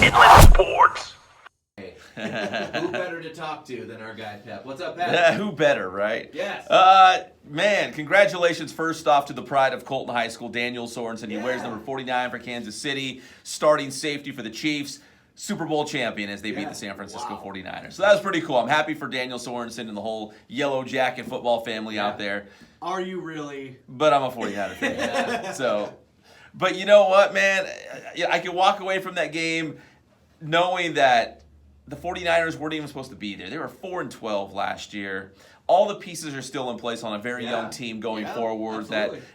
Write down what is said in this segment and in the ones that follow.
Inland Sports. Who better to talk to than our guy Pep? What's up, Pep? Who better, right? Yes. Man, congratulations first off to the pride of Colton High School, Daniel Sorensen. He wears number 49 for Kansas City, starting safety for the Chiefs, Super Bowl champion as they beat the San Francisco 49ers. So that was pretty cool. I'm happy for Daniel Sorensen and the whole Yellow Jacket football family out there. Are you really? But I'm a 49er fan. So, but you know what, man? I can walk away from that game knowing that the 49ers weren't even supposed to be there. They were 4-12 last year. All the pieces are still in place on a very young team going forward.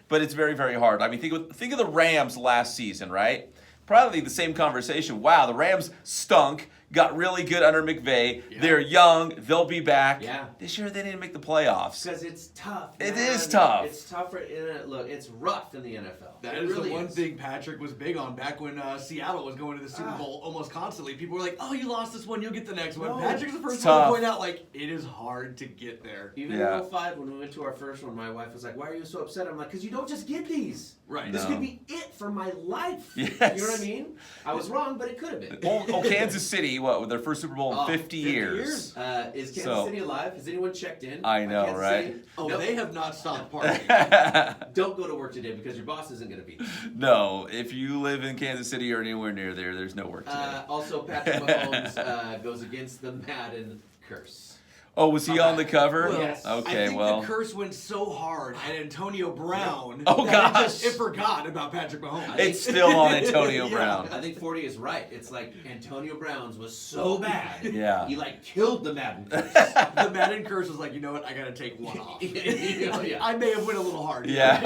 But it's very, very hard. I mean, think of the Rams last season, right? Probably the same conversation. Wow, the Rams stunk, got really good under McVay. Yeah. They're young. They'll be back. Yeah. This year they didn't make the playoffs. Because it's tough. Man. It is tough. It's tougher. Look, it's rough in the NFL. That is really the one thing Patrick was big on back when Seattle was going to the Super Bowl almost constantly. People were like, "Oh, you lost this one, you'll get the next one." Patrick's the first one to point out, like, it is hard to get there. Even in 05, when we went to our first one, my wife was like, "Why are you so upset?" I'm like, "Because you don't just get these. Right. This could be it for my life." Yes. You know what I mean? I was wrong, but it could have been. Kansas City, with their first Super Bowl in 50 years. Is Kansas City alive? Has anyone checked in? I know, right? City? Nope. They have not stopped partying. Don't go to work today because your boss isn't going to be there. No, if you live in Kansas City or anywhere near there, there's no work today. Also, Patrick Mahomes goes against the Madden curse. Oh, was he on the cover? Well, yes. Okay, I think the curse went so hard at Antonio Brown that it forgot about Patrick Mahomes. It's still on Antonio Brown. I think 40 is right. It's like Antonio Brown's was so bad. Yeah. He killed the Madden curse. The Madden curse was like, you know what? I got to take one off. I may have went a little hard. Yeah.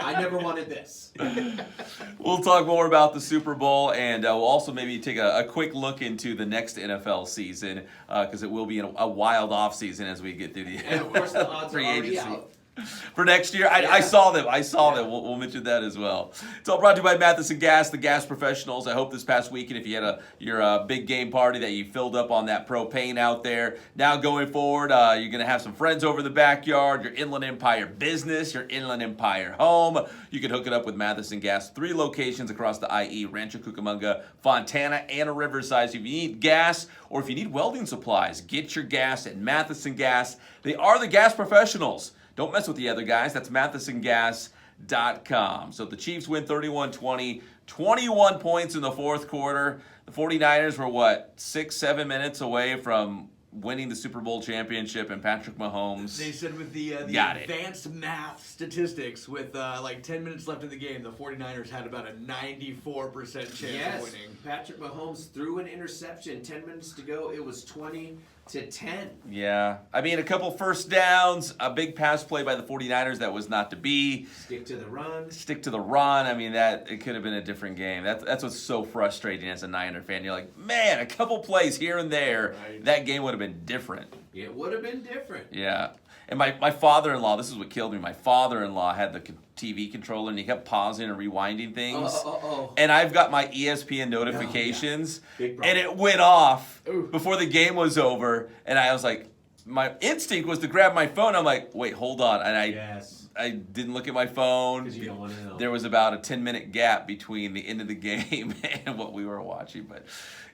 I never wanted this. We'll talk more about the Super Bowl, and we'll also maybe take a quick look into the next NFL season because it will be a wild off season as we get through the and of course the odds are already out. For next year, I saw them. We'll mention that as well. It's all brought to you by Matheson Gas, the gas professionals. I hope this past weekend, if you had your big game party, that you filled up on that propane out there. Now going forward, you're going to have some friends over in the backyard, your Inland Empire business, your Inland Empire home. You can hook it up with Matheson Gas. 3 locations across the IE, Rancho Cucamonga, Fontana, and Riverside. So if you need gas or if you need welding supplies, get your gas at Matheson Gas. They are the gas professionals. Don't mess with the other guys. That's MathesonGas.com. So the Chiefs win 31-20, 21 points in the fourth quarter. The 49ers were, 6-7 minutes away from winning the Super Bowl championship, and Patrick Mahomes. They said with the advanced math statistics, with 10 minutes left in the game, the 49ers had about a 94% chance of winning. Patrick Mahomes threw an interception. 10 minutes to go. It was 20-10. Yeah. I mean, a couple first downs, a big pass play by the 49ers that was not to be. Stick to the run. I mean, it could have been a different game. That's what's so frustrating as a Niner fan. You're like, man, a couple plays here and there, that game would have been different. It would have been different. Yeah. And my father-in-law, this is what killed me. My father-in-law had the TV controller, and he kept pausing and rewinding things. And I've got my ESPN notifications, and it went off before the game was over. And I was like, my instinct was to grab my phone. I'm like, wait, hold on. And I didn't look at my phone. Because you don't want to know. There was about a 10-minute gap between the end of the game and what we were watching. But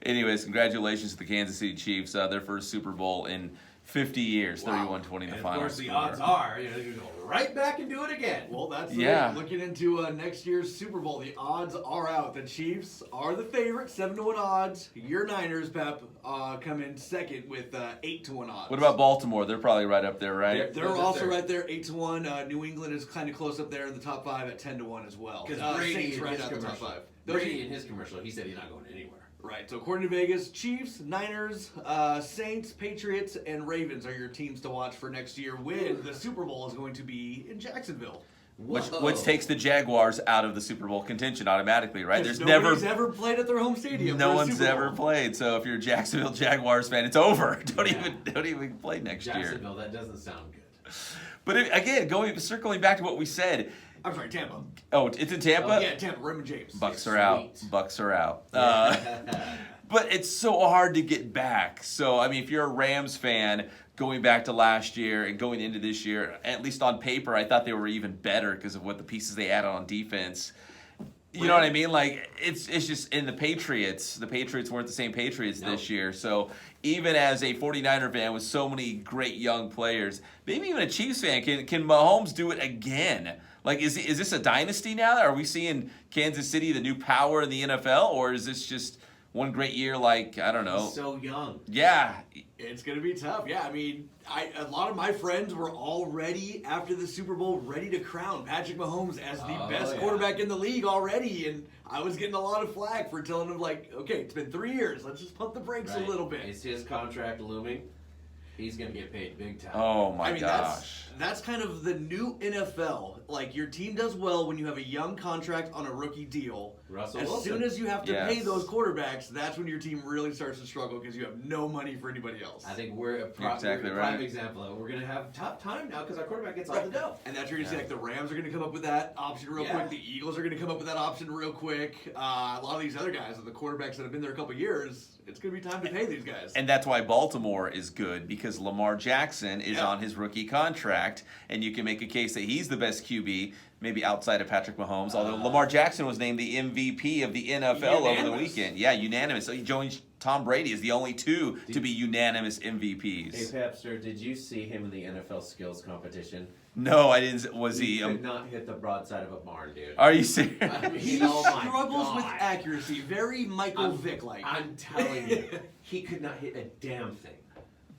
anyways, congratulations to the Kansas City Chiefs, their first Super Bowl in 50 years, 31-20 in the final. Of course, the odds are you're going to go right back and do it again. Well, that's the thing. Looking into next year's Super Bowl, the odds are out. The Chiefs are the favorite, 7-1 odds. Your Niners, Pep, come in second with 8-1 odds. What about Baltimore? They're probably right up there, right? They're also right there, 8-1. New England is kind of close up there in the top 5 at 10-1 as well. Because Brady right out the top 5. Brady in his commercial, he said he's not going anywhere. Right, so according to Vegas, Chiefs, Niners, Saints, Patriots, and Ravens are your teams to watch for next year when the Super Bowl is going to be in Jacksonville. Which takes the Jaguars out of the Super Bowl contention automatically, right? Nobody's ever played at their home stadium. No one's ever played. So if you're a Jacksonville Jaguars fan, it's over. Don't even play next year. Jacksonville, that doesn't sound good. But again, circling back to what we said. I'm sorry, Tampa. Oh, it's in Tampa? Oh, yeah, Tampa, Raymond James. Bucks are out. But it's so hard to get back. So, I mean, if you're a Rams fan, going back to last year and going into this year, at least on paper, I thought they were even better because of what the pieces they added on defense. You know what I mean? Like it's just in the Patriots weren't the same Patriots this year. So even as a 49er fan with so many great young players, maybe even a Chiefs fan, can Mahomes do it again? Like is this a dynasty now? Are we seeing Kansas City the new power in the NFL, or is this just one great year? Like I don't know. He's so young. Yeah. It's going to be tough. Yeah, I mean, a lot of my friends were already, after the Super Bowl, ready to crown Patrick Mahomes as the best quarterback in the league already. And I was getting a lot of flack for telling them, like, okay, it's been 3 years. Let's just pump the brakes a little bit. Is his contract looming? He's going to get paid big time. Oh, my gosh. That's kind of the new NFL. Like, your team does well when you have a young contract on a rookie deal. Russell as Wilson. soon as you have to pay those quarterbacks, that's when your team really starts to struggle because you have no money for anybody else. I think we're a prime example of it. We're going to have tough time now because our quarterback gets all the dough. And that's where you're going to see, like, the Rams are going to come up with that option real quick. The Eagles are going to come up with that option real quick. A lot of these other guys, the quarterbacks that have been there a couple years, it's going to be time to pay these guys. And that's why Baltimore is good, because Lamar Jackson is on his rookie contract, and you can make a case that he's the best QB, maybe outside of Patrick Mahomes, although Lamar Jackson was named the MVP of the NFL over the weekend. Yeah, unanimous. So he joins Tom Brady as the only two to be unanimous MVPs. Hey, Pepster, did you see him in the NFL skills competition? No, I didn't. Was he? He could not hit the broadside of a barn, dude. Are you serious? I mean, He struggles with accuracy. Very Michael Vick-like. I'm telling you, he could not hit a damn thing.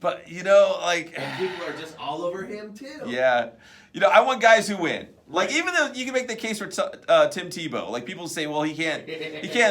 But, you know, like... And people are just all over him, too. Yeah. You know, I want guys who win. Like, even though you can make the case for Tim Tebow. Like, people say, well, he can't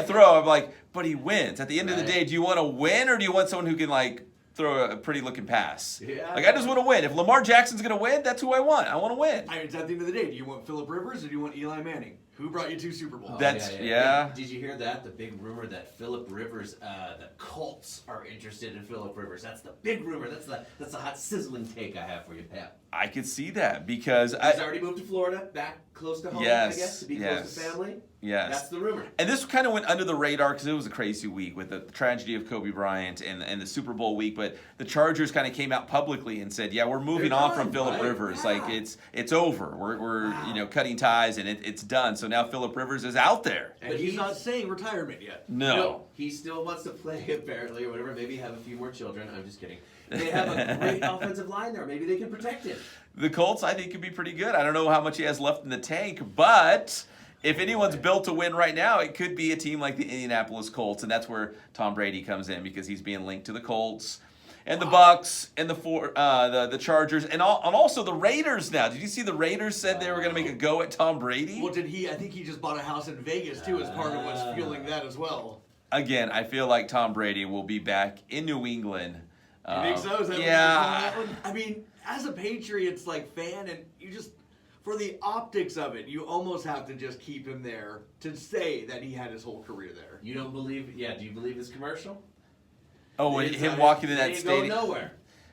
throw. I'm like, but he wins. At the end of the day, do you want to win, or do you want someone who can, like, throw a pretty-looking pass? Yeah. Like, I just want to win. If Lamar Jackson's going to win, that's who I want. I want to win. I mean, it's at the end of the day. Do you want Phillip Rivers or do you want Eli Manning? Who brought you 2 Super Bowls? Did you hear that? The big rumor that Phillip Rivers, the Colts are interested in Phillip Rivers. That's the big rumor. That's the hot sizzling take I have for you, Pat. I could see that because he's already moved to Florida, back close to home, I guess, to be close to family. Yes. That's the rumor. And this kind of went under the radar because it was a crazy week with the tragedy of Kobe Bryant and the Super Bowl week. But the Chargers kind of came out publicly and said, "Yeah, we're moving on from Phillip Rivers. Yeah. Like it's over. We're cutting ties and it's done." So now Phillip Rivers is out there. And he's not saying retirement yet. No, he still wants to play apparently or whatever. Maybe have a few more children. I'm just kidding. They have a great offensive line there. Maybe they can protect him. The Colts, I think, could be pretty good. I don't know how much he has left in the tank, but if anyone's built to win right now, it could be a team like the Indianapolis Colts, and that's where Tom Brady comes in because he's being linked to the Colts and the Bucks and the Chargers and also the Raiders now. Did you see the Raiders said they were going to make a go at Tom Brady? Well, did he? I think he just bought a house in Vegas, too, as part of what's fueling that as well. Again, I feel like Tom Brady will be back in New England. You think so? Is that that one? I mean, as a Patriots fan, and you just, for the optics of it, you almost have to just keep him there to say that he had his whole career there. You don't believe? Yeah. Do you believe his commercial? Oh, him walking in that stadium. He ain't going nowhere.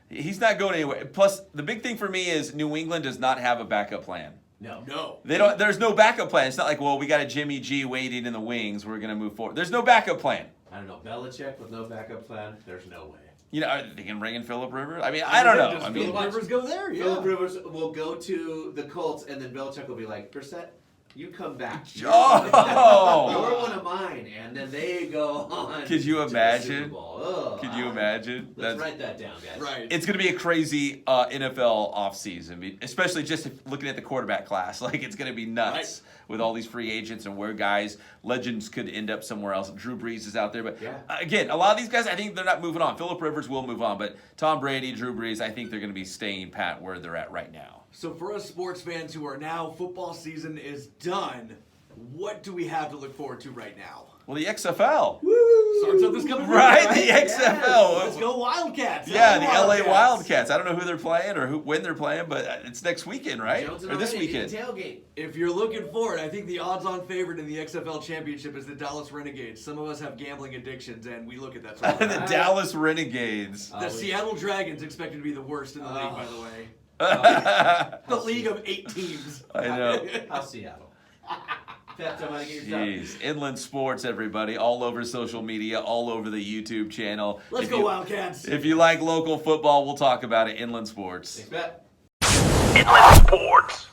He's not going anywhere. Plus, the big thing for me is New England does not have a backup plan. No. They don't. There's no backup plan. It's not like, well, we got a Jimmy G waiting in the wings. We're gonna move forward. There's no backup plan. I don't know. Belichick with no backup plan. There's no way. You know, are they can bring in Phillip Rivers? I mean, I don't know. Does Phillip Rivers go there? Yeah. Phillip Rivers will go to the Colts, and then Belichick will be like, Brissett, you come back. You're one of mine. And then they go on. Could you imagine? Oh, Could you imagine? Let's write that down, guys. Right. It's going to be a crazy NFL offseason, especially just looking at the quarterback class. Like, it's going to be nuts with all these free agents and where legends could end up somewhere else. Drew Brees is out there. But again, a lot of these guys, I think they're not moving on. Phillip Rivers will move on. But Tom Brady, Drew Brees, I think they're going to be staying pat where they're at right now. So for us sports fans who are now, football season is done, what do we have to look forward to right now? Well, the XFL. Woo! Starts up this coming week, right? The XFL. Let's go Wildcats. Yeah, the LA Wildcats. I don't know who they're playing or when they're playing, but it's next weekend, right? Or this weekend. Tailgate. If you're looking for it, I think the odds-on favorite in the XFL championship is the Dallas Renegades. Some of us have gambling addictions, and we look at that sort of The Dallas Renegades. The Seattle Dragons expected to be the worst in the league, by the way. The league of 8 teams. I know. How's Seattle? Jeez. Inland Sports, everybody, all over social media, all over the YouTube channel. Let's go Wildcats. If you like local football, we'll talk about it. Inland Sports. Thanks, Matt. Inland Sports.